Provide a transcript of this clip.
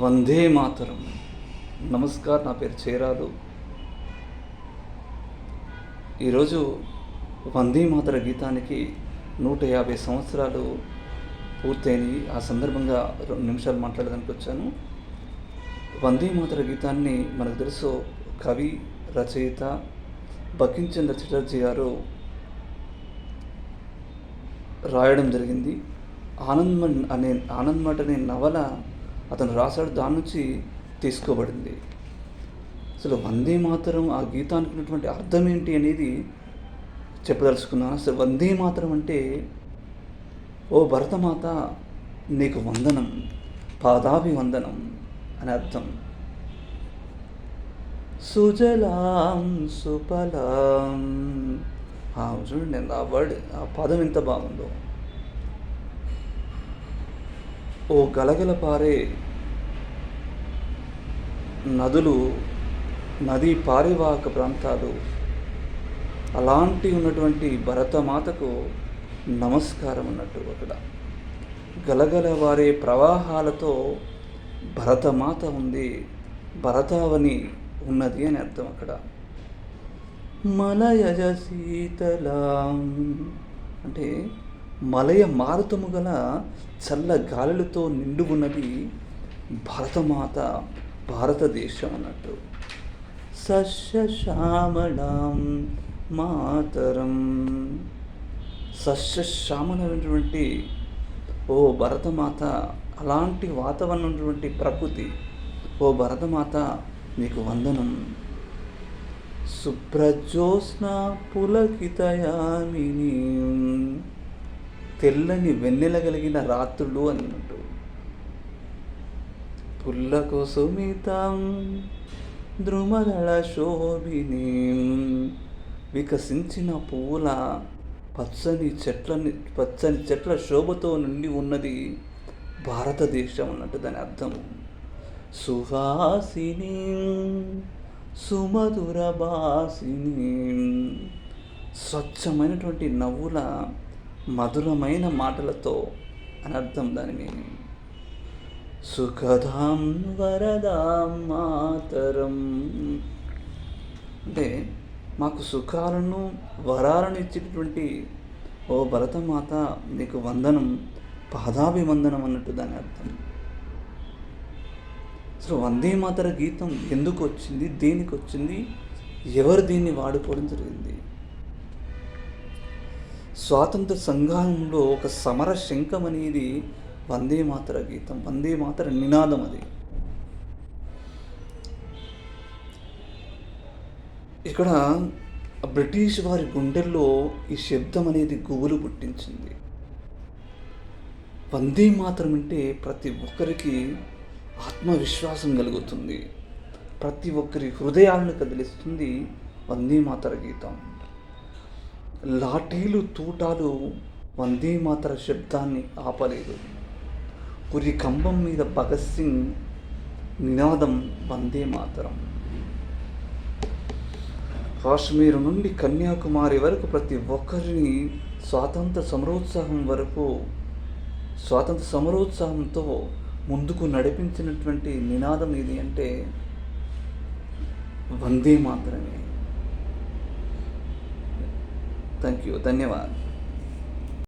వందే మాతరం. నమస్కారం, నా పేరు చేరాలు. ఈరోజు వందే మాతర గీతానికి 150 సంవత్సరాలు పూర్తయినాయి. ఆ సందర్భంగా 2 నిమిషాలు మాట్లాడడానికి వచ్చాను. వందే మాతర గీతాన్ని మనకు తెలుసు, కవి రచయిత బంకించంద్ర చటర్జీ గారు రాయడం జరిగింది. ఆనంద్ అనే నవల అతను రాశాడు, దాని నుంచి తీసుకోబడింది. అసలు వందే మాతరం ఆ గీతానికి ఉన్నటువంటి అర్థం ఏంటి అనేది చెప్పదలుచుకున్నాను. అసలు వందే మాతరం అంటే, ఓ భరతమాత నీకు వందనం, పాదాభివందనం అని అర్థం. సుజలాం సుఫలాం, చూడండి ఆ వర్డ్, ఆ పదం ఎంత బాగుందో. ఓ గలగల పారే నదులు, నదీ పారివాహక ప్రాంతాలు, అలాంటి ఉన్నటువంటి భరతమాతకు నమస్కారం అన్నట్టు. అక్కడ గలగల వారే ప్రవాహాలతో భరతమాత ఉంది, భరతావని ఉన్నది అని అర్థం. అక్కడ మలయజ శీతలాం అంటే మలయ మారుతము గల చల్ల గాలులతో నిండుగున్నది భరతమాత, భారతదేశం అన్నట్టు. సస్యశ్యామలాం మాతరం, సస్యశ్యామలమైనటువంటి ఓ భరతమాత, అలాంటి వాతావరణం ఉన్నటువంటి ప్రకృతి, ఓ భరతమాత నీకు వందనం. శుభ్రజ్యోత్స్న పులకితయామిని, తెల్లని వెన్నెల కలిగిన రాత్రులు అన్నట్టు. పుల్లకు సుమితం ద్రుమదళ శోభిని, వికసించిన పువ్వుల పచ్చని చెట్ల శోభతో నిండి ఉన్నది భారతదేశం అన్నట్టు దాని అర్థం. సుహాసిని సుమధుర భాసిని, స్వచ్ఛమైనటువంటి నవ్వుల మధురమైన మాటలతో అని అర్థం దాని మీనింగ్. సుఖదాం వరదాం మాతరం అంటే మాకు సుఖాలను వరాలను ఇచ్చేటటువంటి ఓ భరతమాత నీకు వందనం, పాదాభివందనం అన్నట్టు దాని అర్థం. అసలు వందే మాతర గీతం ఎందుకు వచ్చింది, దేనికి వచ్చింది, ఎవరు దీన్ని వాడుకోవడం జరిగింది? స్వాతంత్ర సంగ్రామంలో ఒక సమర శంఖం అనేది వందే మాతర గీతం, వందే మాతర నినాదం. అది ఇక్కడ బ్రిటిష్ వారి గుండెల్లో ఈ శబ్దం అనేది గుబులు పుట్టించింది. వందే మాతరం అంటే ప్రతి ఒక్కరికి ఆత్మవిశ్వాసం కలుగుతుంది, ప్రతి ఒక్కరి హృదయాలను కదిలిస్తుంది వందే మాతర గీతం. లాఠీలు తూటాలు వందే మాతర శబ్దాన్ని ఆపలేదు. పురి కంబం మీద భగత్ సింగ్ నినాదం వందే మాతరం. కాశ్మీర్ నుండి కన్యాకుమారి వరకు ప్రతి ఒక్కరిని స్వాతంత్ర సమరోత్సాహంతో ముందుకు నడిపించినటువంటి నినాదం ఇది అంటే వందే మాతరమే. థ్యాంక్ యూ, ధన్యవాదాలు.